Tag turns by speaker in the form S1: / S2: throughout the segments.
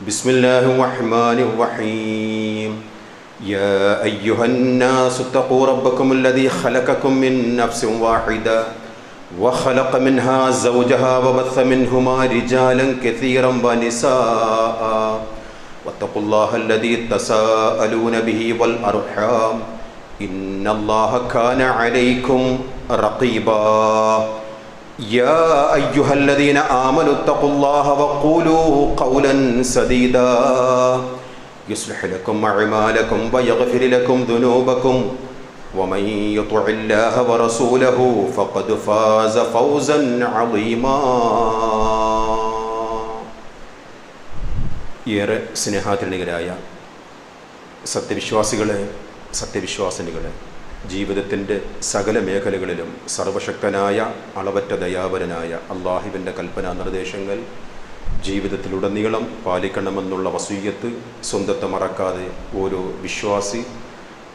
S1: بسم الله الرحمن الرحيم يا أيها الناس اتقوا ربكم الذي خلقكم من نفس واحدة وخلق منها زوجها وبث منهما رجالا كثيرا ونساء واتقوا الله الذي تساءلون به والأرحام إن الله كان عليكم رقيبا يا أيها الذين آمنوا اتقوا الله وقولوا قولا سديدا يصلح لكم أعمالكم ويغفر لكم ذنوبكم ومن يطع الله ورسوله فقد فاز فوزا عظيما. ഏറെ സ്നേഹാദരണീയരായ സത്യവിശ്വാസികളെ, സത്യവിശ്വാസിനികളെ, ജീവിതത്തിൻ്റെ സകല മേഖലകളിലും സർവശക്തനായ അളവറ്റ ദയാപരനായ അള്ളാഹുവിൻ്റെ കൽപ്പനാ നിർദ്ദേശങ്ങൾ ജീവിതത്തിലുടനീളം പാലിക്കണമെന്നുള്ള വസീയത്ത് സ്വന്തത്തെ മറക്കാതെ ഓരോ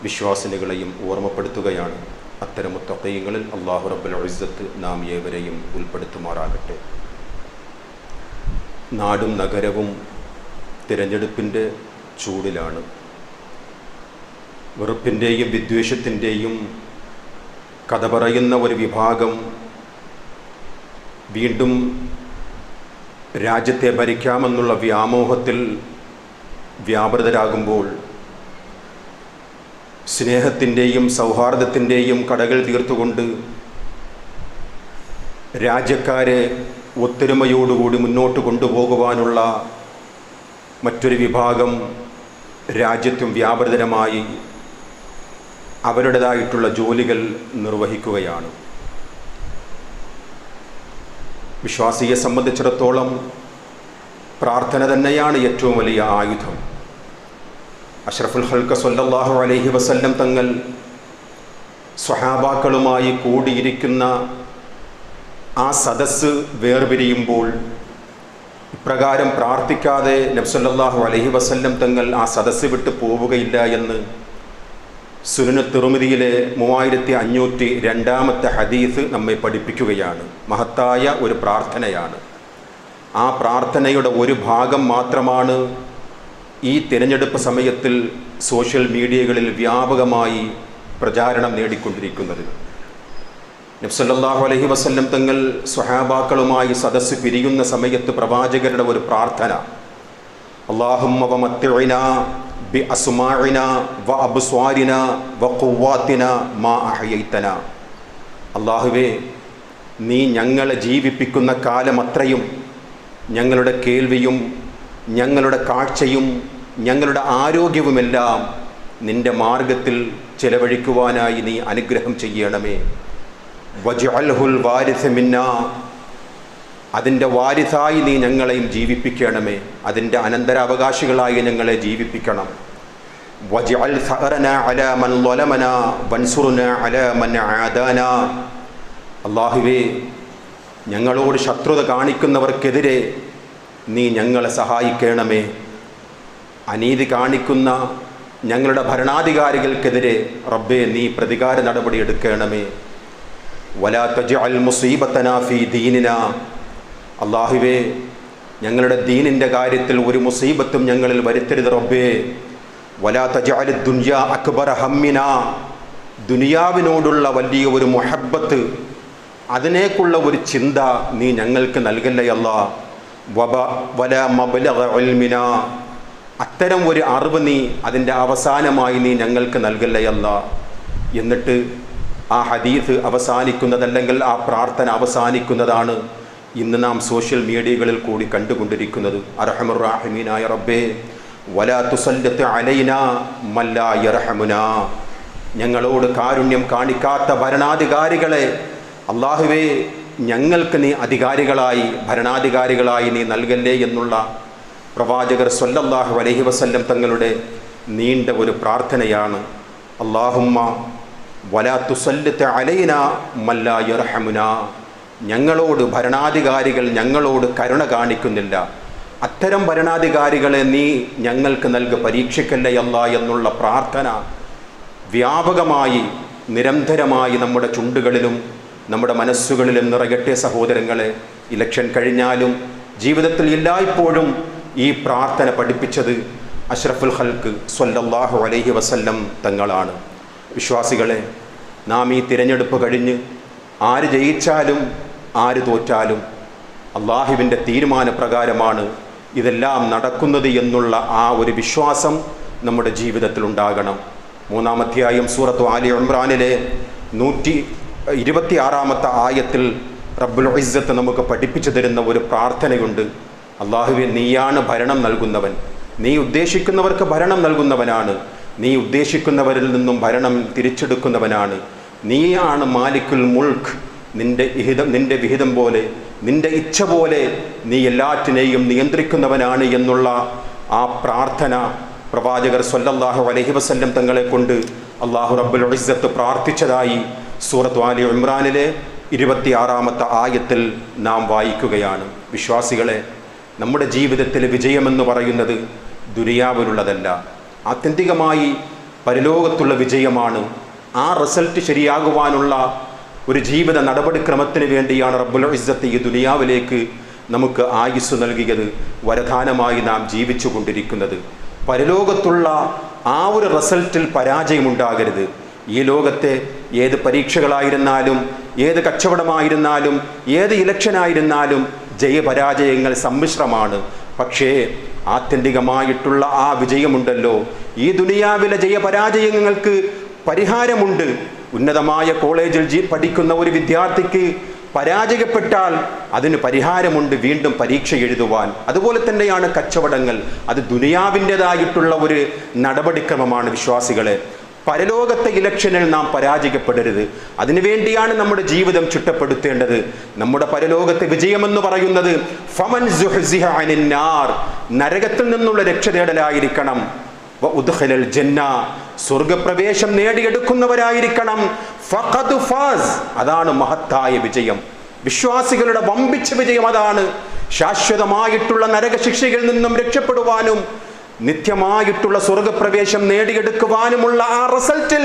S1: വിശ്വാസിനികളെയും ഓർമ്മപ്പെടുത്തുകയാണ്. അത്തരം മുത്തഖീങ്ങളിൽ അല്ലാഹു റബ്ബുൽ ഇസ്സത്ത് നാം ഏവരെയും ഉൾപ്പെടുത്തുമാറാകട്ടെ. നാടും നഗരവും തിരഞ്ഞെടുപ്പിൻ്റെ ചൂടിലാണ്. വെറുപ്പിൻ്റെയും വിദ്വേഷത്തിൻ്റെയും കഥ പറയുന്ന ഒരു വിഭാഗം വീണ്ടും രാജ്യത്തെ ഭരിക്കാമെന്നുള്ള വ്യാമോഹത്തിൽ വ്യാപൃതരാകുമ്പോൾ സ്നേഹത്തിൻ്റെയും സൗഹാർദ്ദത്തിൻ്റെയും കടകൾ തീർത്തുകൊണ്ട് രാജ്യക്കാരെ ഒത്തൊരുമയോടുകൂടി മുന്നോട്ട് കൊണ്ടുപോകുവാനുള്ള മറ്റൊരു വിഭാഗം രാജ്യത്തും വ്യാപൃതരമായി അവരുടേതായിട്ടുള്ള ജോലികൾ നിർവഹിക്കുകയാണ്. വിശ്വാസിയെ സംബന്ധിച്ചിടത്തോളം പ്രാർത്ഥന തന്നെയാണ് ഏറ്റവും വലിയ ആയുധം. അഷ്റഫുൽ ഖൽഖ് സ്വല്ലല്ലാഹു അലൈഹി വസല്ലം തങ്ങൾ സ്വഹാബാക്കളുമായി കൂടിയിരിക്കുന്ന ആ സദസ്സ് വേർപിരിയുമ്പോൾ ഇപ്രകാരം പ്രാർത്ഥിക്കാതെ നബി സല്ലല്ലാഹു അലൈഹി വസല്ലം തങ്ങൾ ആ സദസ്സ് വിട്ട് പോവുകയില്ല എന്ന് സുനൻ തിർമിദിയിലെ 3502 ഹദീസ് നമ്മെ പഠിപ്പിക്കുകയാണ്. മഹത്തായ ഒരു പ്രാർത്ഥനയാണ്. ആ പ്രാർത്ഥനയുടെ ഒരു ഭാഗം മാത്രമാണ് ഈ തിരഞ്ഞെടുപ്പ് സമയത്തിൽ സോഷ്യൽ മീഡിയകളിൽ വ്യാപകമായി പ്രചാരണം നേടിക്കൊണ്ടിരിക്കുന്നത്. നബി സല്ലല്ലാഹു അലൈഹി വസല്ലം തങ്ങൾ സ്വഹാബാക്കളുമായി സദസ്സ് പിരിയുന്ന സമയത്ത് പ്രവാചകരുടെ ഒരു പ്രാർത്ഥന, അല്ലാഹുമ്മ വമത്തിഇനാ ബിഅസ്മാഇനാ വഅബ്സ്വാരിനാ വഖുവ്വാതിനാ മാ അഹ്യൈതനാ. അല്ലാഹുവേ, നീ ഞങ്ങളെ ജീവിപ്പിക്കുന്ന കാലമത്രയും ഞങ്ങളുടെ കേൾവിയും ഞങ്ങളുടെ കാഴ്ചയും ഞങ്ങളുടെ ആരോഗ്യവുമെല്ലാം നിന്റെ മാർഗത്തിൽ ചെലവഴിക്കുവാനായി നീ അനുഗ്രഹം ചെയ്യണമേ. വജ്അൽഹുൽ വാരിസ മിന്നാ, അതിൻ്റെ വാരിസായി നീ ഞങ്ങളെയും ജീവിപ്പിക്കണമേ. അതിൻ്റെ അനന്തരാവകാശികളായി ഞങ്ങളെ ജീവിപ്പിക്കണം. വജ്അൽ സഅറനാ അലാ മൻ ളലമനാ വൻസുർനാ അലാ മൻ ആദാനാ. അല്ലാഹുവേ, ഞങ്ങളോട് ശത്രുത കാണിക്കുന്നവർക്കെതിരെ നീ ഞങ്ങളെ സഹായിക്കണമേ. അനീതി കാണിക്കുന്ന ഞങ്ങളുടെ ഭരണാധികാരികൾക്കെതിരെ റബ്ബേ നീ പ്രതികാര നടപടി എടുക്കണമേ. വലാ തജ്അൽ മുസീബതനാ ഫീ ദീനിനാ. അല്ലാഹുവേ, ഞങ്ങളുടെ ദീനിൻ്റെ കാര്യത്തിൽ ഒരു മുസീബത്തും ഞങ്ങളിൽ വരുത്തരുത് റബ്ബേ. വലാ തജ്അൽ ദുനിയാ അക്ബറ ഹമ്മിനാ. ദുനിയാവിനോടുള്ള വലിയ ഒരു മുഹബ്ബത്ത്, അതിനേക്കുള്ള ഒരു ചിന്ത നീ ഞങ്ങൾക്ക് നൽകല്ലേ അല്ലാ. വലാ മബ്ലഗ ഇൽമിനാ. അത്തരം ഒരു അറിവ് നീ അതിൻ്റെ അവസാനമായി നീ ഞങ്ങൾക്ക് നൽകല്ലേ അല്ലാ. എന്നിട്ട് ആ ഹദീസ് അവസാനിക്കുന്നതല്ലെങ്കിൽ ആ പ്രാർത്ഥന അവസാനിക്കുന്നതാണ് ഇന്ന് നാം സോഷ്യൽ മീഡിയകളിൽ കൂടി കണ്ടുകൊണ്ടിരിക്കുന്നത്. അർഹമുർ റഹീമീനായ റബ്ബേ, വലാ തുസല്ലിത് അലൈനാ മല്ലാ യർഹമുനാ. ഞങ്ങളോട് കാരുണ്യം കാണിക്കാത്ത ഭരണാധികാരികളെ അല്ലാഹുവേ ഞങ്ങൾക്ക് നീ അധികാരികളായി ഭരണാധികാരികളായി നീ നൽകല്ലേ എന്നുള്ള പ്രവാചകർ സ്വല്ലല്ലാഹു അലൈഹി വസല്ലം തങ്ങളുടെ നീണ്ട ഒരു പ്രാർത്ഥനയാണ്. അല്ലാഹുമ്മ വലാ തുസല്ലിത് അലൈനാ മല്ലാ യർഹമുനാ. ഞങ്ങളോട് ഭരണാധികാരികൾ ഞങ്ങളോട് കരുണ കാണിക്കുന്നില്ല, അത്തരം ഭരണാധികാരികളെ നീ ഞങ്ങൾക്ക് പരീക്ഷിക്കല്ലേ അല്ലാ എന്നുള്ള പ്രാർത്ഥന വ്യാപകമായി നിരന്തരമായി നമ്മുടെ ചുണ്ടുകളിലും നമ്മുടെ മനസ്സുകളിലും നിറയട്ടെ സഹോദരങ്ങളെ. ഇലക്ഷൻ കഴിഞ്ഞാലും ജീവിതത്തിൽ എല്ലായ്പ്പോഴും ഈ പ്രാർത്ഥന പഠിപ്പിച്ചത് അഷ്റഫുൽ ഖൽക്ക് സ്വല്ലല്ലാഹു അലൈഹി വസല്ലം തങ്ങളാണ്. വിശ്വാസികളെ, നാം ഈ തിരഞ്ഞെടുപ്പ് കഴിഞ്ഞ് ആര് ജയിച്ചാലും ആര് തോറ്റാലും അള്ളാഹുവിൻ്റെ തീരുമാനപ്രകാരമാണ് ഇതെല്ലാം നടക്കുന്നത് എന്നുള്ള ആ ഒരു വിശ്വാസം നമ്മുടെ ജീവിതത്തിലുണ്ടാകണം. 3-ാം അധ്യായം സൂറത്ത് ആലി ഇംറാനിലെ 126-ാമത്തെ ആയത്തിൽ റബ്ബുൽ ഇസ്സത്ത് നമുക്ക് പഠിപ്പിച്ചു തരുന്ന ഒരു പ്രാർത്ഥനയുണ്ട്. അള്ളാഹുവേ, നീയാണ് ഭരണം നൽകുന്നവൻ, നീ ഉദ്ദേശിക്കുന്നവർക്ക് ഭരണം നൽകുന്നവനാണ്, നീ ഉദ്ദേശിക്കുന്നവരിൽ നിന്നും ഭരണം തിരിച്ചെടുക്കുന്നവനാണ്, നീയാണ് മാലിക്കുൽ മുൽക്ക്, നിന്റെ വിഹിതം പോലെ, നിന്റെ ഇച്ഛ പോലെ നീ എല്ലാറ്റിനെയും നിയന്ത്രിക്കുന്നവനാണ് എന്നുള്ള ആ പ്രാർത്ഥന പ്രവാചകർ സ്വല്ലല്ലാഹു അലൈഹി വസല്ലം തങ്ങളെ കൊണ്ട് അള്ളാഹു റബ്ബുൽ ഇസ്സത്ത് പ്രാർത്ഥിച്ചതായി സൂറത്ത് ആലി ഇംറാനിലെ 26-ാമത്തെ ആയത്തിൽ നാം വായിക്കുകയാണ്. വിശ്വാസികളെ, നമ്മുടെ ജീവിതത്തിലെ വിജയമെന്ന് പറയുന്നത് ദുനിയാവിലുള്ളതല്ല, ആത്യന്തികമായി പരലോകത്തുള്ള വിജയമാണ്. ആ റിസൾട്ട് ശരിയാകുവാനുള്ള ഒരു ജീവിത നടപടിക്രമത്തിന് വേണ്ടിയാണ് റബ്ബുൽ ഇസ്സത്ത് ഈ ദുനിയാവിലേക്ക് നമുക്ക് ആയുസ് നൽകിയത്, വരദാനമായി നാം ജീവിച്ചു കൊണ്ടിരിക്കുന്നത്. പരലോകത്തുള്ള ആ ഒരു റിസൾട്ടിൽ പരാജയമുണ്ടാകരുത്. ഈ ലോകത്തെ ഏത് പരീക്ഷകളായിരുന്നാലും, ഏത് കച്ചവടമായിരുന്നാലും, ഏത് ഇലക്ഷനായിരുന്നാലും ജയപരാജയങ്ങൾ സമ്മിശ്രമാണ്. പക്ഷേ ആത്യന്തികമായിട്ടുള്ള ആ വിജയമുണ്ടല്ലോ, ഈ ദുനിയാവിലെ ജയപരാജയങ്ങൾക്ക് പരിഹാരമുണ്ട്. ഉന്നതമായ കോളേജിൽ പഠിക്കുന്ന ഒരു വിദ്യാർത്ഥിക്ക് പരാജയപ്പെട്ടാൽ അതിന് പരിഹാരമുണ്ട്, വീണ്ടും പരീക്ഷ എഴുതുവാൻ. അതുപോലെ തന്നെയാണ് കച്ചവടങ്ങൾ. അത് ദുനിയാവിൻ്റെതായിട്ടുള്ള ഒരു നടപടിക്രമമാണ്. വിശ്വാസികളെ, പരലോകത്തെ ഇലക്ഷനിൽ നാം പരാജയപ്പെടരുത്. അതിനുവേണ്ടിയാണ് നമ്മുടെ ജീവിതം ചിട്ടപ്പെടുത്തേണ്ടത്. നമ്മുടെ പരലോകത്തെ വിജയമെന്ന് പറയുന്നത് ഫമൻ സുഹ്സിഹ അനിൻ നാർ, നരകത്തിൽ നിന്നുള്ള രക്ഷ നേടലായിരിക്കണം. വഉദ്ഖിലൽ ജന്ന, സ്വർഗപ്രവേശം നേടിയെടുക്കുന്നവരായിരിക്കണം. ഫഖദ് ഫാസ്, അതാണ് മഹത്തായ വിജയം. വിശ്വാസികളുടെ വമ്പിച്ച വിജയം അതാണ്. ശാശ്വതമായിട്ടുള്ള നരകശിക്ഷയിൽ നിന്നും രക്ഷപ്പെടുവാനും നിത്യമായിട്ടുള്ള സ്വർഗപ്രവേശം നേടിയെടുക്കുവാനുമുള്ള ആ റിസൾട്ടിൽ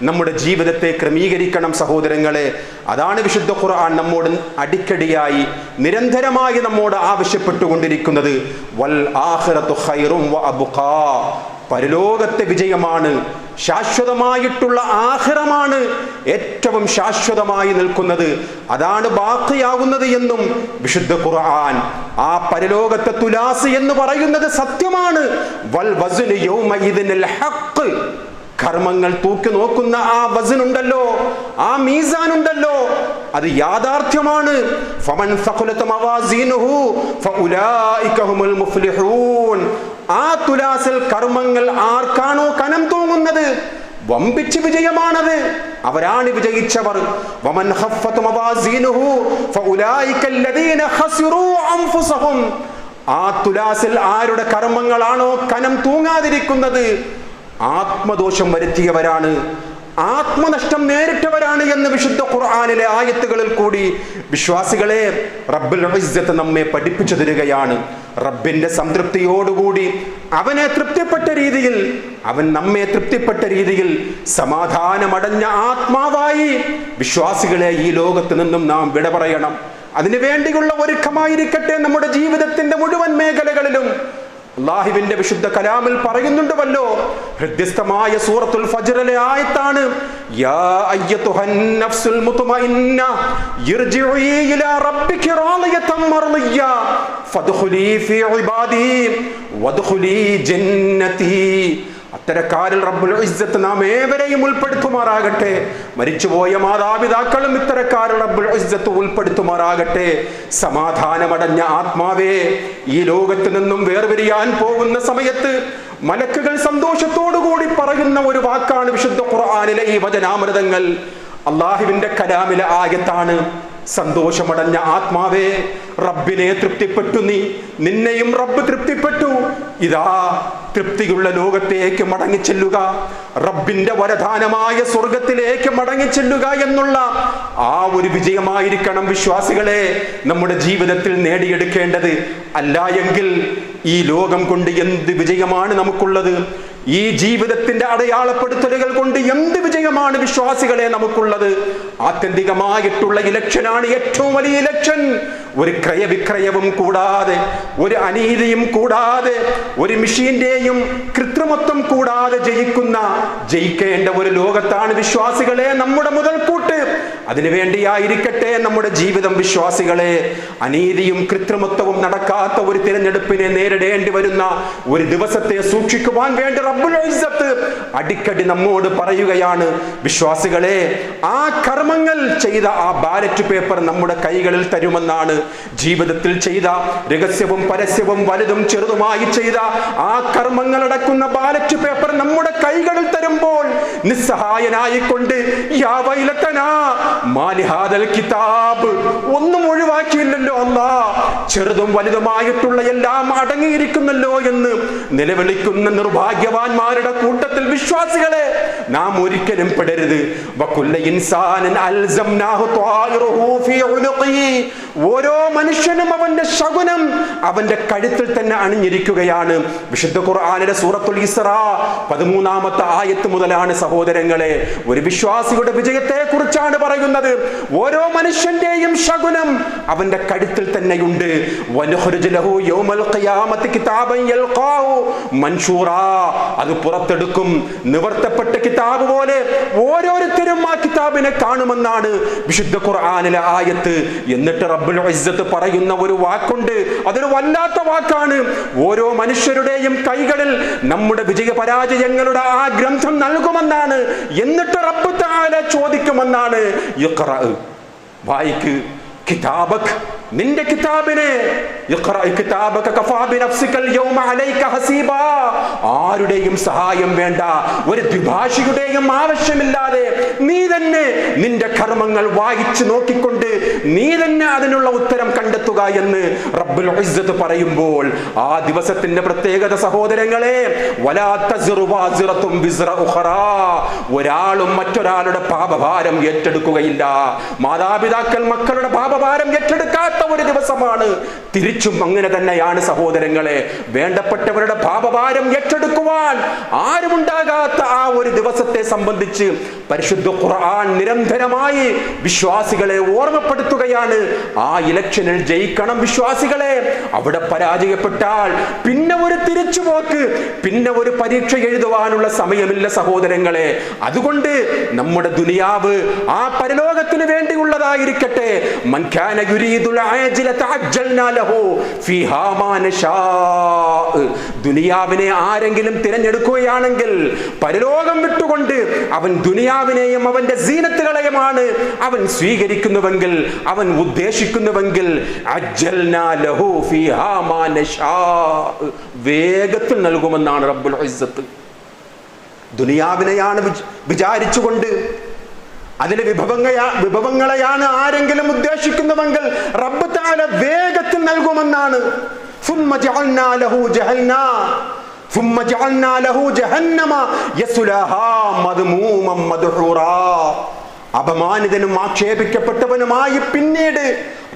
S1: നമ്മുടെ ജീവിതത്തെ ക്രമീകരിക്കണം സഹോദരങ്ങളെ. അതാണ് വിശുദ്ധ ഖുർആൻ നമ്മോട് അടിക്കടിയായി നിരന്തരമായി നമ്മോട് ആവശ്യപ്പെട്ടുകൊണ്ടിരിക്കുന്നത്. വൽ ആഖിറതു ഖൈറും വ അബ്ഖാ, പരലോകത്തെ വിജയമാണ്, ശാശ്വതമായിട്ടുള്ള ആഖിറമാണ് ഏറ്റവും ശാശ്വതമായി നിൽക്കുന്നത്, അതാണ് ബാക്കിയാകുന്നത് എന്നും വിശുദ്ധ ഖുർആൻ. ആ പരലോകത്തെ തുലാസ് എന്ന് പറയുന്നത് സത്യമാണ്. വൽ വസ്നു യൗമഇദിനിൽ ഹഖ്, കർമ്മങ്ങൾ തൂക്കി നോക്കുന്ന ആ വസ്നുണ്ടല്ലോ, ആ മീസാൻ ഉണ്ടല്ലോ, അത് യാഥാർത്ഥ്യമാണ്. ഫമൻ സഖലത മവാസീനുഹു ഫഉലൈക ഹുമുൽ മുഫ്ലിഹൂൻ, ആ തുലാസിൽ കർമ്മങ്ങൾ ആർക്കാണോ കനം തൂങ്ങുന്നത് വമ്പിച്ച വിജയമാണത്, അവരാണ് വിജയിച്ചവർ. വമൻ ഖഫ്ഫത മവാസീനുഹു ഫഉലൈക അല്ലദീന ഖസിറൂ അൻഫുസഹും, ആ തുലാസിൽ ആരുടെ കർമ്മങ്ങളാണോ കനം തൂങ്ങാതിരിക്കുന്നത് ആത്മദോഷം വരുത്തിയവരാണ്, ആത്മനഷ്ടം നേരിട്ടവരാണ് എന്ന് വിശുദ്ധ ഖുർആനിലെ ആയത്തുകളിൽ കൂടി വിശ്വാസികളെ റബ്ബുൽ ഇസ്സത്ത് നമ്മെ പഠിപ്പിച്ചു തരികയാണ്. റബ്ബിന്റെ സംതൃപ്തിയോടുകൂടി അവനെ തൃപ്തിപ്പെട്ട രീതിയിൽ, അവൻ നമ്മെ തൃപ്തിപ്പെട്ട രീതിയിൽ സമാധാനമടഞ്ഞ ആത്മാവായി വിശ്വാസികളെ ഈ ലോകത്ത് നിന്നും നാം വിട പറയണം. അതിനു വേണ്ടിയുള്ള ഒരുക്കമായിരിക്കട്ടെ നമ്മുടെ ജീവിതത്തിന്റെ മുഴുവൻ മേഖലകളിലും. അല്ലാഹുവിന്റെ വിശുദ്ധ കലാമിൽ പറയുന്നുണ്ടല്ലോ, ഹൃദ്യസ്ഥമായ സൂറത്തുൽ ഫജ്റിലെ ആയത്താണ്, യാ അയ്യതുഹൻ നഫ്സുൽ മുത്മഇന്ന ഇർജിഇ ഇലാ റബ്ബിക റാളിയതൻ മർളിയ ഫദ്ഖുലി ഫീ ഇബാദി വദ്ഖുലി ജന്നതി. അത്തരക്കാരിൽ റബ്ബുൽ ഇസ്സത്ത് നാം ഏവരെയും ഉൾപ്പെടുത്തുമാറാകട്ടെ. മരിച്ചുപോയ മാതാപിതാക്കളും ഇത്തരക്കാരിൽ റബ്ബുൽ ഇസ്സത്ത് ഉൾപ്പെടുത്തുമാറാകട്ടെ. സമാധാനമടഞ്ഞ ആത്മാവേ, ഈ ലോകത്ത് നിന്നും വേർപിരിയാൻ പോകുന്ന സമയത്ത് മലക്കുകൾ സന്തോഷത്തോടുകൂടി പറയുന്ന ഒരു വാക്കാണ് വിശുദ്ധ ഖുർആനിലെ ഈ വചനാമൃതങ്ങൾ. അല്ലാഹുവിന്റെ കലാമിലെ ആയത്താണ്. സന്തോഷമടഞ്ഞ ആത്മാവേ, റബ്ബിനെ തൃപ്തിപ്പെട്ടു, നിന്നെയും റബ്ബ് തൃപ്തിപ്പെട്ടു. ഇതാ തൃപ്തിയുള്ള ലോകത്തേക്ക് മടങ്ങിച്ചെല്ലുക, റബ്ബിന്റെ വരദാനമായ സ്വർഗത്തിലേക്ക് മടങ്ങിച്ചെല്ലുക എന്നുള്ള ആ ഒരു വിജയമായിരിക്കണം വിശ്വാസികളെ നമ്മുടെ ജീവിതത്തിൽ നേടിയെടുക്കേണ്ടത്. അല്ല എങ്കിൽ ഈ ലോകം കൊണ്ട് എന്ത് വിജയമാണ് നമുക്കുള്ളത്? ഈ ജീവിതത്തിന്റെ അടയാളപ്പെടുത്തലുകൾ കൊണ്ട് എന്ത് വിജയമാണ് വിശ്വാസികളെ നമുക്കുള്ളത്? ആത്യന്തികമായിട്ടുള്ള ഇലക്ഷനാണ് ഏറ്റവും വലിയ ഇലക്ഷൻ. ഒരു ക്രയവിക്രയവും കൂടാതെ, ഒരു അനീതിയും കൂടാതെ, ഒരു മെഷീന്റെയും കൃത്രിമത്വം കൂടാതെ ജയിക്കേണ്ട ഒരു ലോകത്താണ് വിശ്വാസികളെ നമ്മുടെ മുതൽക്കൂട്ട്. അതിനുവേണ്ടിയായിരിക്കട്ടെ നമ്മുടെ ജീവിതം. വിശ്വാസികളെ, അനീതിയും കൃത്രിമത്വവും നടക്കാത്ത ഒരു തിരഞ്ഞെടുപ്പിനെ നേരിടേണ്ടി വരുന്ന ഒരു ദിവസത്തെ സൂക്ഷിക്കുവാൻ വേണ്ടി റബ്ബുൽ ഇസ്സത്ത് അടിക്കടി നമ്മോട് പറയുകയാണ്. വിശ്വാസികളെ, ആ കർമ്മങ്ങൾ ചെയ്ത ആ ബാലറ്റ് പേപ്പർ നമ്മുടെ കൈകളിൽ തരുമെന്നാണ്. ജീവിതത്തിൽ ചെയ്ത രഹസ്യവും പരസ്യവും വലുതും ചെറുതുമായി ചെയ്ത ആ കർമ്മങ്ങൾ അടക്കുന്ന ബാലറ്റ് പേപ്പർ നമ്മുടെ കൈകളിൽ തരുമ്പോൾ നിസ്സഹായനായിക്കൊണ്ട് യാ വൈലതനാ മാലി ഹാദൽ കിതാബ്, ഒന്നും ഒഴിവാക്കിയില്ലല്ലോ അല്ലാ, ചെറുതും വലുതുമായിട്ടുള്ള എല്ലാം അടങ്ങിയിരിക്കുന്നല്ലോ എന്ന് നിലവിളിക്കുന്ന നിർഭാഗ്യവാന്മാരുടെ കൂട്ടത്തിൽ വിശ്വാസികളെ നാം ഒരിക്കലും പെടരുത്. വകുല്ല ഇൻസാനൻ അൽസംനാഹു ത്വായിറുഹു ഫീ ഉനുഖി, ഓരോ മനുഷ്യനും അവന്റെ ശകുനം അവന്റെ കഴുത്തിൽ തന്നെ അണിഞ്ഞിരിക്കുകയാണ്. വിശുദ്ധ ഖുർആനിലെ സൂറത്തുൽ ഇസ്റാ 13-ാമത്തെ ആയത്ത് മുതലാണ് സഹോദരങ്ങളെ ഒരു വിശ്വാസിയുടെ വിജയത്തെ കുറിച്ചാണ് പറയുന്നത്. ഓരോ മനുഷ്യന്റെയും ശകുനം അവന്റെ കഴുത്തിൽ തന്നെയുണ്ട്. വനുഖ്രിജു ലഹു യൗമൽ ഖിയാമത്തി കിതാബൻ യൽഖാഹു മൻശൂറാ, അത് പുറത്തെടുക്കും നിവർത്തപ്പെട്ട കിതാബ് പോലെ ഓരോരുത്തരും ആ കിതാബിനെ കാണുമെന്നാണ് വിശുദ്ധ ഖുർആനിലെ ആയത്ത്. എന്നിട്ട് റബ്ബുൽ ഇസ്സത്ത് പറയുന്ന ഒരു വാക്കുണ്ട്, അതൊരു വല്ലാത്ത വാക്കാണ്. ഓരോ മനുഷ്യരുടെയും കൈകളിൽ നമ്മുടെ വിജയപരാജയങ്ങളുടെ ആ ഗ്രന്ഥം നൽകുമെന്നാണ്. എന്നിട്ട് റബ്ബ് തആല ചോദിക്കുമെന്നാണ്, ഇഖ്റ, വായിക്ക്, കിതാബക്, നിന്റെ കിതാബിനെ, ആരുടെയും സഹായം വേണ്ട, ഒരു ദ്വിഭാഷിയുടെയും ആവശ്യമില്ലാതെ നീ തന്നെ നിന്റെ കർമ്മങ്ങൾ വായിച്ചു നോക്കിക്കൊണ്ട് നീ തന്നെ അതിനുള്ള ഉത്തരം കണ്ടെത്തുക എന്ന് റബ്ബുൽ ഇസ്സത്ത് പറയുമ്പോൾ ആ ദിവസത്തിന്റെ പ്രത്യേകത സഹോദരങ്ങളെ, വലാ തസ്റു വാസിറത്തും വിസ്റ ഉഖറാ, ഒരാളും മറ്റൊരാളുടെ പാപഭാരം ഏറ്റെടുക്കുകയില്ല. മാതാപിതാക്കൾ മക്കളുടെ പാപഭാരം ഏറ്റെടുക്കാത്ത ഒരു ദിവസമാണ്. തിരിച്ചും അങ്ങനെ തന്നെയാണ് സഹോദരങ്ങളെ. വേണ്ടപ്പെട്ടവരുടെ പാപഭാരം ഏറ്റെടുക്കുവാൻ ആരുമുണ്ടാകാത്ത ആ ഒരു ദിവസത്തെ സംബന്ധിച്ച് പരിശുദ്ധ ഖുർആൻ നിരന്തരമായി വിശ്വാസികളെ ഓർമ്മപ്പെടുത്തുകയാണ്. ആ ഇലക്ഷനിൽ ജയിക്കണം വിശ്വാസികളെ. അവിടെ പരാജയപ്പെട്ടാൽ പിന്നെ ഒരു തിരിച്ചുപോക്ക്, പിന്നെ ഒരു പരീക്ഷ എഴുതുവാനുള്ള സമയമില്ല സഹോദരങ്ങളെ. അതുകൊണ്ട് നമ്മുടെ ദുനിയാവ് ആ പരലോകത്തിന് വേണ്ടിയുള്ളതായിരിക്കട്ടെ. മൻ കാന യുരീദുൽ ആജില തഅജ്ജൽനാ ലഹു ഫീഹാ മാ നശാ. ദുനിയാവിനെ ആരെങ്കിലും തിരഞ്ഞെടുക്കുകയാണെങ്കിൽ പരലോകം വിട്ടുകൊണ്ട് അവൻ ദുനിയാവിനെയും അവന്റെ സീനത്തുകളെയുമാണ് അവൻ സ്വീകരിക്കുന്നുവെങ്കിൽ, അവൻ ഉദ്ദേശിക്കുന്നുവെങ്കിൽ, അജ്ജൽനാ ലഹു ഫീഹാ മാ നശാ, വേഗത്തിൽ നൽകുമെന്നാണ് റബ്ബുൽ ഇസ്സത്ത്. ദുനിയാവിനെയാണ് വിചാരിച്ചുകൊണ്ട് അതിലെ വിഭവങ്ങളെയാണ് ആരെങ്കിലും ഉദ്ദേശിക്കുന്നുവെങ്കിൽ റബ്ബ് തആല വേഗത്തിൽ നൽകുമെന്നാണ്. ثم جعلنا له جهنم يصلاها مذموما مدحورا. അപമാനിതനും ആക്ഷേപിക്കപ്പെട്ടവനുമായി പിന്നീട്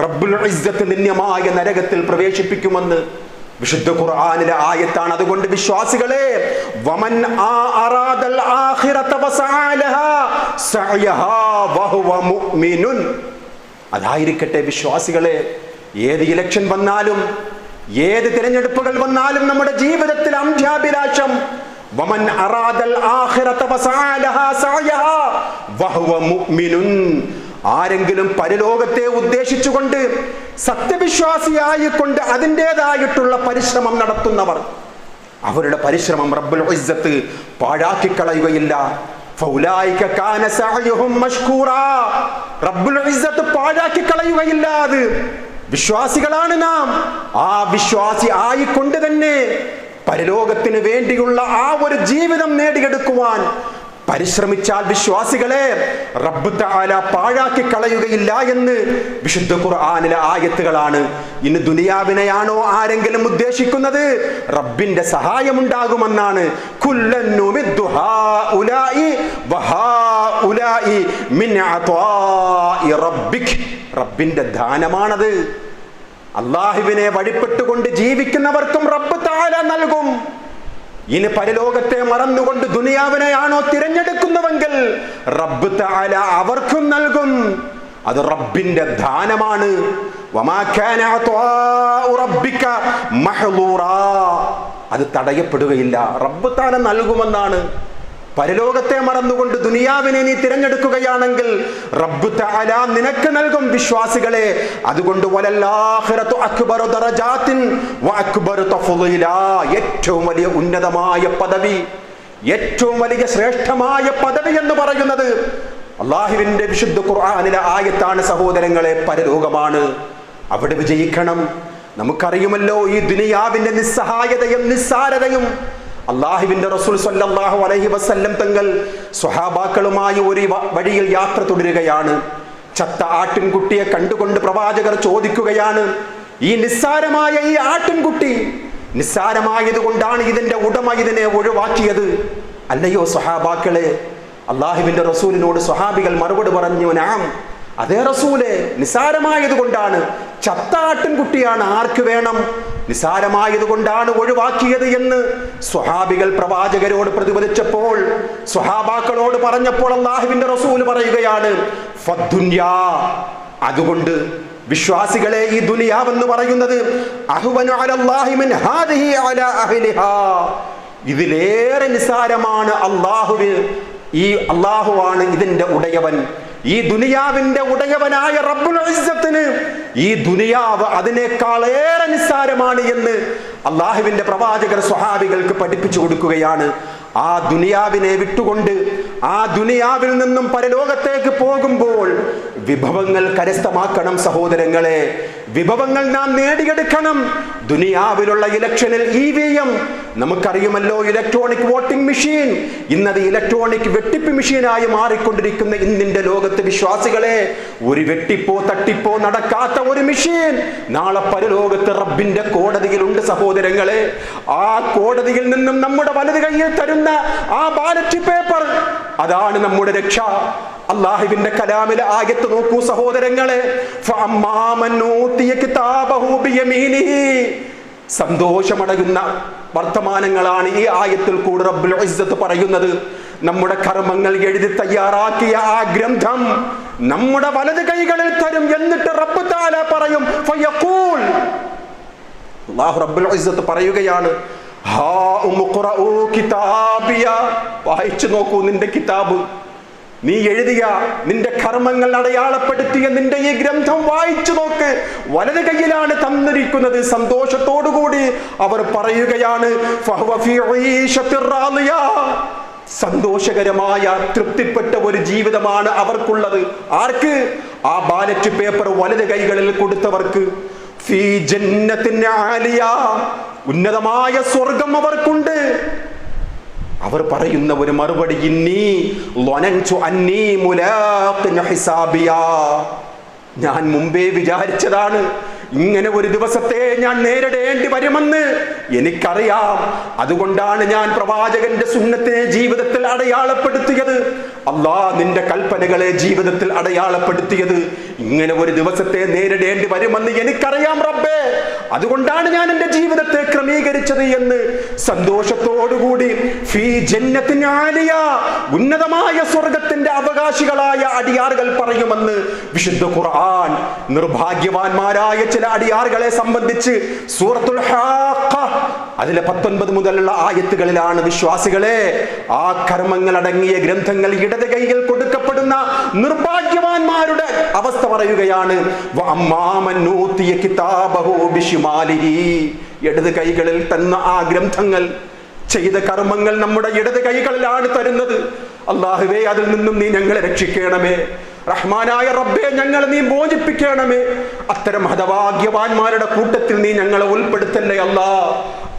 S1: റബ്ബുൽ ഇസ്സത്ത് നിന്യമായ നരകത്തിൽ പ്രവേശിപ്പിക്കുമെന്ന് വിശുദ്ധ ഖുർആനിലെ ആയത്താണ്. അതുകൊണ്ട് വിശ്വാസികളെ, വമൻ അറാദൽ ആഖിറത വസഅലഹാ സഅയഹാ വഹുവ മുഅ്മിനുൻ, അതായിരിക്കട്ടെ വിശ്വാസികളെ. ഏത് ഇലക്ഷൻ വന്നാലും, ഏത് തിരഞ്ഞെടുപ്പുകൾ വന്നാലും നമ്മുടെ ജീവിതത്തിൽ അന്ത്യാഭിലാഷം വമൻ അറാദൽ ആഖിറത വസഅലഹാ സഅയഹാ വഹുവ മുഅ്മിനുൻ, ആരെങ്കിലും പരലോകത്തെ ഉദ്ദേശിച്ചുകൊണ്ട് സത്യവിശ്വാസിയായിക്കൊണ്ട് അതിൻ്റെതായിട്ടുള്ള പരിശ്രമം നടത്തുന്നവർ, അവരുടെ പരിശ്രമം റബ്ബുൽ ഇസ്സത്ത് പാഴാക്കിക്കളയുകയില്ല. ഫൗലായിക കാന സഅയുഹും മഷ്കൂറാ, റബ്ബുൽ ഇസ്സത്ത് പാഴാക്കിക്കളയുകയില്ല. അത് വിശ്വാസികളാണ് നാം. ആ വിശ്വാസി ആയിക്കൊണ്ട് തന്നെ പരലോകത്തിന് വേണ്ടിയുള്ള ആ ഒരു ജീവിതം നേടിയെടുക്കുവാൻ പരിശ്രമിച്ചാൽ വിശ്വാസികളെ റബ്ബ് തആല പാഴാക്കി കളയുകയില്ല എന്ന് വിശുദ്ധ ഖുർആനിലെ ആയത്തുകളാണ്. ഇന്ന് ദുനിയാവിനെയാണോ ആരെങ്കിലും ഉദ്ദേശിക്കുന്നത്, റബ്ബിന്റെ സഹായം ഉണ്ടാകുമെന്നാണ്. കുല്ലൻ നുമിദ്ദു ഹൗലാഇ വഹൗലാഇ മിൻ അത്വാഇ റബ്ബിക്, റബ്ബിന്റെ ദാനമാണത്. അള്ളാഹുവിനെ വഴിപ്പെട്ടുകൊണ്ട് ജീവിക്കുന്നവർക്കും റബ്ബ് തആല നൽകും. ഇനി പരലോകത്തെ മറന്നുകൊണ്ട് ദുനിയാവിനെയാണോ തിരഞ്ഞെടുക്കുന്നവെങ്കിൽ റബ്ബ് തആല അവർക്കും നൽകും. അത് റബ്ബിന്റെ ദാനമാണ്. വമാ കാന അത്വാഉ റബ്ബിക മഹ്ളൂറാ, അത് തടയപ്പെടുകയില്ല. റബ്ബ് തആല നൽകുമെന്നാണ്. പരലോകത്തെ മറന്നുകൊണ്ട് ദുനിയാവിനെ നീ തിരഞ്ഞെടുക്കുകയാണെങ്കിൽ റബ്ബ് തആല നിനക്ക് നൽകും വിശ്വാസികളെ. അതുകൊണ്ട് വലല്ലാഖിറതു അക്ബറു ദറജാത്തിൻ വഅക്ബറു തഫ്ളീലാ, ഏറ്റവും വലിയ ഉന്നതമായ പദവി, ഏറ്റവും വലിയ ശ്രേഷ്ഠമായ പദവി എന്ന് പറയുന്നത് അല്ലാഹുവിന്റെ വിശുദ്ധ ഖുർആനിലെ ആയത്താണ് സഹോദരങ്ങളെ. പരലോകമാണ്. അവിടെ വിജയിക്കണം. നമുക്കറിയുമല്ലോ ഈ ദുനിയാവിന്റെ നിസ്സഹായതയും നിസ്സാരതയും. അള്ളാഹുവിന്റെ റസൂൽ സ്വല്ലല്ലാഹു അലൈഹി വസല്ലം തങ്ങൾ സ്വഹാബാക്കളുമായി ഒരു വഴിയിൽ യാത്ര തുടരുകയാണ്. ചത്ത ആട്ടിൻകുട്ടിയെ കണ്ടുകൊണ്ട് പ്രവാചകർ ചോദിക്കുകയാണ്, ഈ നിസ്സാരമായ ഈ ആട്ടിൻകുട്ടി നിസ്സാരമായതുകൊണ്ടാണ് ഇതിന്റെ ഉടമ ഇതിനെ ഒഴിവാക്കിയത് അല്ലയോ സ്വഹാബാക്കളെ? അള്ളാഹുവിന്റെ റസൂലിനോട് സ്വഹാബികൾ മറുപടി പറഞ്ഞു, നാം, അതേ റസൂലെ, നിസ്സാരമായതുകൊണ്ടാണ്. ചത്ത ആട്ടിൻകുട്ടിയാണ്, ആർക്ക് വേണം? നിസ്സാരമായതുകൊണ്ടാണ് ഒഴിവാക്കിയത് എന്ന് സ്വഹാബികൾ പ്രവാചകരോട് പ്രതിപദിച്ചപ്പോൾ, സ്വഹാബാക്കളോട് പറഞ്ഞപ്പോൾ അള്ളാഹുവിന്റെ റസൂൽ പറയുകയാണ്, ഫദ്ദുന്യാ, അതുകൊണ്ട് വിശ്വാസികളെ ഈ ദുനിയാവെന്ന് പറയുന്നത് അഹ്വനു അലല്ലാഹി മിൻ ഹാദിഹി അലാ അഹ്ലിഹാ, ഇതിലേറെ നിസ്സാരമാണ്. ഈ അള്ളാഹുവാണ് ഇതിന്റെ ഉടയവൻ. ഈ ദുനിയാവിന്റെ ഉടയവനായ റബ്ബുൽ ഇസ്സത്തിന് ഈ ദുനിയാവ് അതിനേക്കാളേറെ നിസ്സാരമാണ് എന്ന് അള്ളാഹുവിന്റെ പ്രവാചകർ സ്വഹാബികൾക്ക് പഠിപ്പിച്ചു കൊടുക്കുകയാണ്. ആ ദുനിയാവിനെ വിട്ടുകൊണ്ട് ആ ദുനിയാവിൽ നിന്നും പരലോകത്തേക്ക് പോകുമ്പോൾ വിഭവങ്ങൾ കരസ്ഥമാക്കണം സഹോദരങ്ങളെ. വിഭവങ്ങൾ നാം നേടിയെടുക്കണം. ദുനിയാവിലുള്ള ഇലക്ഷനിൽ EVM നമുക്കറിയുമല്ലോ, ഇലക്ട്രോണിക് വോട്ടിംഗ് മെഷീൻ. ഇന്നത് ഇലക്ട്രോണിക് വെട്ടിപ്പ് മെഷീനായി മാറിക്കൊണ്ടിരിക്കുന്ന ഇന്നിന്റെ ലോകത്ത് വിശ്വാസികളെ, ഒരു വെട്ടിപ്പോ തട്ടിപ്പോ നടക്കാത്ത ഒരു മെഷീൻ നാളെ പരലോകത്ത് റബ്ബിന്റെ കോടതിയിലുണ്ട് സഹോദരങ്ങളെ. ആ കോടതിയിൽ നിന്നും നമ്മുടെ വലത് കയ്യിൽ തരുന്ന ആ ബാലറ്റ് പേപ്പർ, അതാണ് നമ്മുടെ രക്ഷ. അള്ളാഹുവിന്റെ കലാമിലെ ആയത്ത് നോക്കൂ സഹോദരങ്ങളെ. സന്തോഷമടയുന്ന വർത്തമാനങ്ങളാണ് ഈ ആയത്തിൽ കൂടെ റബ്ബുൽ ഇസ്സത്ത് പറയുന്നത്. നമ്മുടെ കർമ്മങ്ങൾ എഴുതി തയ്യാറാക്കിയ ആ ഗ്രന്ഥം നമ്മുടെ വലത് കൈകളിൽ തരും. എന്നിട്ട് റബ്ബ് തആല പറയും, ഫയഖൂൽ, അല്ലാഹു റബ്ബുൽ ഇസ്സത്ത് പറയുകയാണ്, ഹാ ഉഖ്റഊ കിതാബിയ, വായിച്ചു നോക്കൂ നിന്റെ കിതാബ്, നീ എഴുതിയ, നിന്റെ കർമ്മങ്ങൾ അടയാളപ്പെടുത്തിയ നിന്റെ ഈ ഗ്രന്ഥം വായിച്ചു നോക്ക്. വലത് കയ്യിലാണ് തന്നിരിക്കുന്നത്. സന്തോഷത്തോടുകൂടി അവർ പറയുകയാണ്, ഫഹുവ ഫീ ഈശത്തിർ റാളിയ, സന്തോഷകരമായ തൃപ്തിപ്പെട്ട ഒരു ജീവിതമാണ് അവർക്കുള്ളത്. ആർക്ക്? ആ ബാലറ്റ് പേപ്പർ വലത് കൈകളിൽ കൊടുത്തവർക്ക്. ഫീ ജന്നത്തിൻ ആലിയ, ഉന്നതമായ സ്വർഗം അവർക്കുണ്ട്. അവർ പറയുന്ന ഒരു മറുപടി, ഇന്നി ലനൻതു അന്നീ മുലാഖിൻ ഹിസാബിയാ, ഞാൻ മുമ്പേ വിചാരിച്ചതാണ് ഇങ്ങനെ ഒരു ദിവസത്തെ ഞാൻ നേരിടേണ്ടി വരുമെന്ന് എനിക്കറിയാം. അതുകൊണ്ടാണ് ഞാൻ പ്രവാചകന്റെ സുന്നത്തിനെ ജീവിതത്തിൽ അടയാളപ്പെടുത്തിയത്, അല്ലാഹ് നിന്റെ കൽപ്പനകളെ ജീവിതത്തിൽ അടയാളപ്പെടുത്തിയത്. ഇങ്ങനെ ഒരു ദിവസത്തെ നേരിടേണ്ടി വരുമെന്ന് എനിക്കറിയാം റബ്ബേ, അതുകൊണ്ടാണ് ഞാൻ എൻ്റെ ജീവിതത്തെ ക്രമീകരിച്ചത് എന്ന് സന്തോഷത്തോടുകൂടി ഫീ ജന്നത്തിൻ ആലിയ, ഉന്നതമായ സ്വർഗത്തിന്റെ അവകാശികളായ അടിയാറുകൾ പറയുമെന്ന് വിശുദ്ധ ഖുർആൻ. നിർഭാഗ്യവാന്മാരായ ചില അടിയാറുകളെ സംബന്ധിച്ച് സൂറത്തുൽ ഹാഖ അതിലെ 19 മുതലുള്ള ആയത്തുകളിലാണ് വിശ്വാസികളെ ആ കർമ്മങ്ങൾ അടങ്ങിയ ഗ്രന്ഥങ്ങൾ ഇടത് കൈകൾ കൊടുക്കപ്പെടുന്ന നിർഭാഗ്യവാന്മാരുടെ അവസ്ഥ പറയുകയാണ്. ഇടത് കൈകളിൽ തന്ന ആ ഗ്രന്ഥങ്ങൾ, ചെയ്ത കർമ്മങ്ങൾ നമ്മുടെ ഇടത് കൈകളിലാണ് തരുന്നത്. അല്ലാഹുവേ, അതിൽ നിന്നും നീ ഞങ്ങളെ രക്ഷിക്കണമേ. റഹ്മാനായ റബ്ബേ, ഞങ്ങളെ നീ മോചിപ്പിക്കണമേ. അത്തരം ഹതഭാഗ്യവാന്മാരുടെ കൂട്ടത്തിൽ നീ ഞങ്ങളെ ഉൾപ്പെടുത്തല്ലേ അല്ലാ.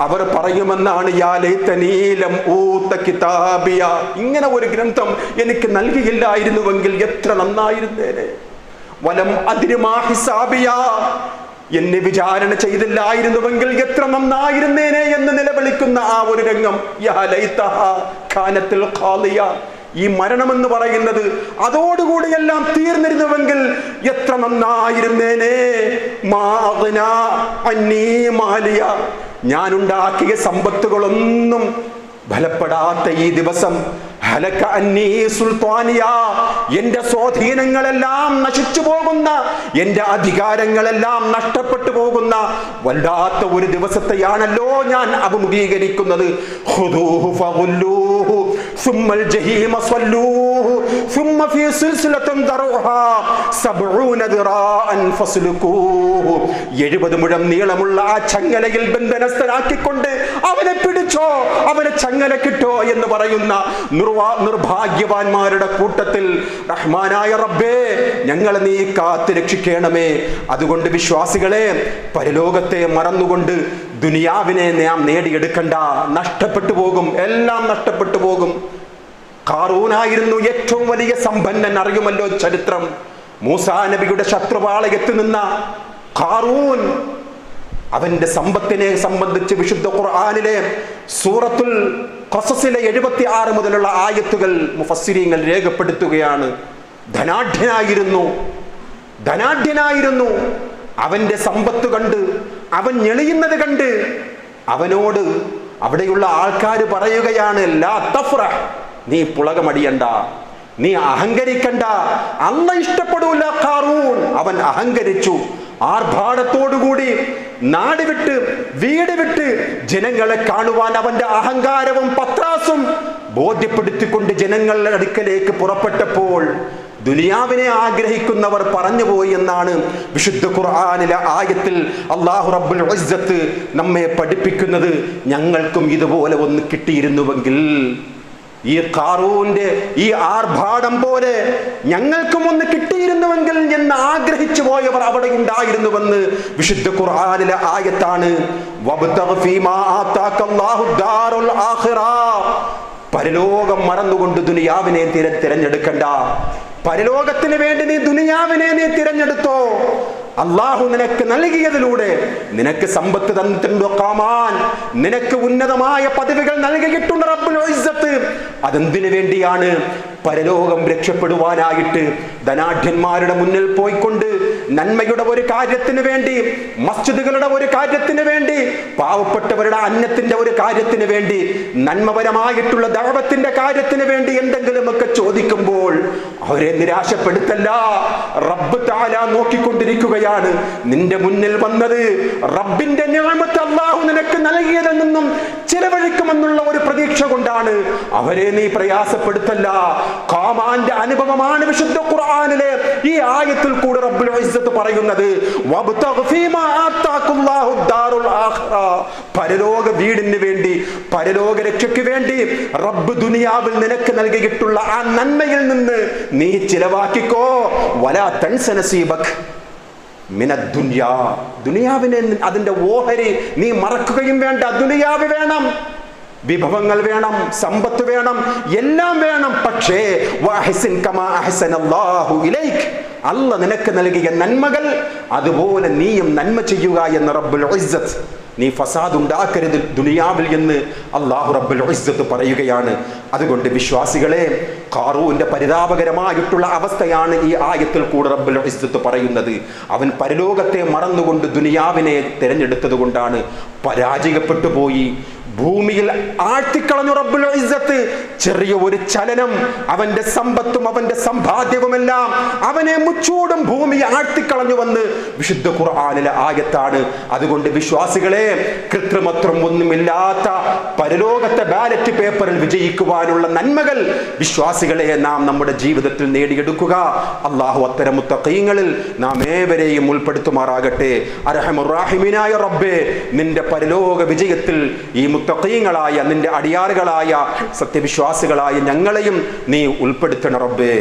S1: അവർ പറയുമെന്നാണ്, യാ ലൈതനീ ലം ഊത കിതാബിയ, ഇങ്ങനെ ഒരു ഗ്രന്ഥം എനിക്ക് നൽകിയില്ലായിരുന്നുവെങ്കിൽ എത്ര നന്നായിരുന്നേനെ. വലം അദ്രി മാ ഹിസാബിയ, എന്നെ വിചാരണ ചെയ്തില്ലായിരുന്നുവെങ്കിൽ എത്ര നന്നായിരുന്നേനെ എന്ന് നിലവിളിക്കുന്ന ആ ഒരു രംഗം. യാ ലൈതഹാ കാനത്തിൽ ഖാലിയ, ഈ മരണമെന്ന് പറയുന്നത് അതോടുകൂടി എല്ലാം തീർന്നിരുന്നുവെങ്കിൽ എത്ര നന്നായിരുന്നേനെ. ഞാനുണ്ടാക്കിയ സമ്പത്തുകളൊന്നും ഫലപ്പെടാത്ത ഈ ദിവസം, ഹലക അന്നീ സുൽത്താനിയ, എന്റെ സ്വാധീനങ്ങളെല്ലാം നശിച്ചു പോകുന്ന, എന്റെ അധികാരങ്ങളെല്ലാം നഷ്ടപ്പെട്ടു പോകുന്ന വല്ലാത്ത ഒരു ദിവസത്തെയാണല്ലോ ഞാൻ അഭിമുഖീകരിക്കുന്നത്. ഖുദൂഹു ഫഗുല്ലൂഹു സുമ്മൽ ജഹീമ സ്വല്ലൂഹു സുമ്മ ഫീ സിൽസിലത്തിൻ ദർഉഹാ 70 ദിറാഅൻ ഫസ്ലുകൂഹു. 70 മുഴം നീളമുള്ള ആ ചങ്ങലയിൽ ബന്ധനസ്ഥനാക്കിക്കൊണ്ട് അവനെ പിടിച്ചോ, അവനെ ചങ്ങലക്കിട്ടോ എന്ന് പറയുന്ന നിർഭാഗ്യവാന്മാരുടെ കൂട്ടത്തിൽ റഹ്മാനായ റബ്ബേ ഞങ്ങളെ നീ കാത്ത് രക്ഷിക്കണമേ. അതുകൊണ്ട് വിശ്വാസികളെ, പരലോകത്തെ മറന്നുകൊണ്ട് ദുനിയാവിനെ നാം നേടിയെടുക്കണ്ട. നഷ്ടപ്പെട്ടു പോകും, എല്ലാം നഷ്ടപ്പെട്ടു പോകും. ഖാറൂനായിരുന്നു ഏറ്റവും വലിയ സമ്പന്നൻ, അറിയുമല്ലോ ചരിത്രം. മൂസാ നബിയുടെ ശത്രുപാളയത്ത് നിന്ന ഖാറൂൻ, അവന്റെ സമ്പത്തിനെ സംബന്ധിച്ച് വിശുദ്ധ ഖുർആനിലെ സൂറത്തുൽ ഖസസിലെ 76 മുതലുള്ള ആയത്തുകൾ മുഫസ്സിരീങ്ങൾ രേഖപ്പെടുത്തുകയാണ്. ധനാഢ്യനായിരുന്നു. അവന്റെ സമ്പത്ത് കണ്ട്, അവൻ ഞെളിയുന്നത് കണ്ട് അവനോട് അവിടെയുള്ള ആൾക്കാർ പറയുകയാണ്, ലാ തഫ്റഹ്, നീ പുളകമടിയണ്ട, നീ അഹങ്കരിക്കണ്ട. അല്ലാഹ് ഇഷ്ടപ്പെടൂല ഖാറൂൻ. അവൻ അഹങ്കരിച്ചു. ആർഭാടത്തോടുകൂടി നാട് വിട്ട് വീട് വിട്ട് ജനങ്ങളെ കാണുവാൻ അവന്റെ അഹങ്കാരവും പത്രാസും ബോധ്യപ്പെടുത്തിക്കൊണ്ട് ജനങ്ങളുടെ അടുക്കലേക്ക് പുറപ്പെട്ടപ്പോൾ ദുനിയാവിനെ ആഗ്രഹിക്കുന്നവർ പറഞ്ഞുപോയി എന്നാണ് വിശുദ്ധ ഖുർആനിലെ ആയത്തിൽ അല്ലാഹു റബ്ബുൽ ഇസ്സത്ത് നമ്മെ പഠിപ്പിക്കുന്നത്. ഞങ്ങൾക്കും ഇതുപോലെ ഒന്ന് കിട്ടിയിരുന്നുവെങ്കിൽ, ഈ ഖാറൂന്റെ ഈ ആർഭാടം പോലെ ഞങ്ങൾക്കും ഒന്ന് കിട്ടിയിരുന്നുവെങ്കിൽ എന്ന് ആഗ്രഹിച്ചു പോയവർ അവിടെ ഉണ്ടായിരുന്നുവെന്ന് വിശുദ്ധ ഖുർആനിലെ ആയത്താണ്. വബ്തഗ് ഫീമാ ആതാകല്ലാഹു ദാറുൽ ആഖിറ. പരലോകം മറന്നുകൊണ്ട് ദുനിയാവിനെ തിരഞ്ഞെടുക്കണ്ട. പരലോകത്തിന് വേണ്ടി നീ ദുനിയാവിനെ നീ തിരഞ്ഞെടുത്തോ. അള്ളാഹു നിനക്ക് നൽകിയതിലൂടെ നിനക്ക് സമ്പത്ത് തന്നിട്ടുണ്ട്, ഖാമാൻ, നിനക്ക് ഉന്നതമായ പദവികൾ നൽകിയിട്ടുണ്ട് റബ്ബുൽ ഇസ്സത്ത്. അതെന്തിനു വേണ്ടിയാണ്? പരലോകം രക്ഷപ്പെടുവാനായിട്ട്. ധനാഢ്യന്മാരുടെ മുന്നിൽ പോയിക്കൊണ്ട് നന്മയുടെ ഒരു കാര്യത്തിന് വേണ്ടി, മസ്ജിദുകളുടെ ഒരു കാര്യത്തിന് വേണ്ടി, പാവപ്പെട്ടവരുടെ അന്നത്തിന്റെ ഒരു കാര്യത്തിന് വേണ്ടി, നന്മപരമായിട്ടുള്ള ദഅവത്തിന്റെ കാര്യത്തിന് വേണ്ടി എന്തെങ്കിലുമൊക്കെ ചോദിക്കുമ്പോൾ അവരെ നിരാശപ്പെടുത്തല്ല. റബ്ബ് തആല നോക്കിക്കൊണ്ടിരിക്കുകയാണ്. നിന്റെ മുന്നിൽ വന്നത് റബ്ബിന്റെ നിഅമത്ത് അല്ലാഹു നിനക്ക് നൽകിയതിൽ നിന്നും ചിലവഴിക്കുമെന്നുള്ള ഒരു പ്രതീക്ഷ കൊണ്ടാണ്. അവരെ നീ പ്രയാസപ്പെടുത്തല്ല. ഖാമാന്റെ അനുഭവമാണ് വിശുദ്ധ ഖുർആനിലെ ഈ ആയത്തിൽ കൂടെ റബ്ബുൽ ഇസ്സത്ത് പറയുന്നത്. വബ്തഗ് ഫീമാ ആതാകല്ലാഹു ദാറുൽ ആഖിറ. പരലോക വീടിന് വേണ്ടി, പരലോക രക്ഷയ്ക്ക് വേണ്ടി റബ്ബ് ദുനിയാവിൽ നിനക്ക് നൽകിയിട്ടുള്ള ആ നന്മയിൽ നിന്ന് നീ ചിലവാക്കിക്കോ. വലാ തൻസ നസീബക് മിനദ് ദുനിയാ. ദുനിയാവിനെ, അതിന്റെ ഓഹരി നീ മറക്കുകയും വേണ്ട. ദുനിയാവ് വേണം, വിഭവങ്ങൾ വേണം, സമ്പത്ത് വേണം, എല്ലാം വേണം. പക്ഷേ വഅഹ്സിൻ കമാ അഹ്സനല്ലാഹു ഇലൈക്. അല്ലാഹ് നിനക്ക് നൽകിയ നന്മകൾ അതുപോലെ നീയും നന്മ ചെയ്യുക എന്ന് റബ്ബുൽ ഇസ്സത്ത്. നീ ഫസാദ് ഉണ്ടാക്കരുത് ദുനിയാവിൽ എന്ന് അല്ലാഹു റബ്ബുൽ ഇസ്സത്ത് പറയുകയാണ്. അതുകൊണ്ട് വിശ്വാസികളെ, ഖാറൂന്റെ പരിതാപകരമായിട്ടുള്ള അവസ്ഥയാണ് ഈ ആയത്തിൽ കൂടെ റബ്ബുൽ ഇസ്സത്ത് പറയുന്നത്. അവൻ പരലോകത്തെ മറന്നുകൊണ്ട് ദുനിയാവിനെ തിരഞ്ഞെടുത്തത് കൊണ്ടാണ് പരാജയപ്പെട്ടു പോയി. ഭൂമിയിൽ ആഴ്ത്തിക്കളഞ്ഞു റബ്ബുൽ ഇസ്സത്ത്. ചെറിയ ഒരു ചലനം, അവന്റെ സമ്പത്തും അവന്റെ സമ്പാദ്യവുമെല്ലാം അവനെ മുച്ചൂടും ഭൂമി ആഴ്ത്തിക്കളഞ്ഞുവെന്ന് വിശുദ്ധ ഖുർആനിലെ ആയത്താണ്. അതുകൊണ്ട് വിശ്വാസികളെ, കൃത്രിമത്വം ഒന്നുമില്ലാത്ത പരലോകത്തെ ബാലറ്റ് പേപ്പറിൽ വിജയിക്കുവാനുള്ള നന്മകൾ വിശ്വാസികളെ നാം നമ്മുടെ ജീവിതത്തിൽ നേടിയെടുക്കുക. അല്ലാഹു അത്തരം മുത്തഖീങ്ങളിൽ നാം ഏവരെയും ഉൾപ്പെടുത്തുമാറാകട്ടെ. അർഹമുർ റഹീമിനായ റബ്ബേ, നിന്റെ പരലോക വിജയത്തിൽ ഈ മുത്തഖീങ്ങളായ നിന്റെ അടിയാറുകളായ സത്യവിശ്വാസികളായ ഞങ്ങളെയും നീ ഉൾപ്പെടുത്തണം റബ്ബേ.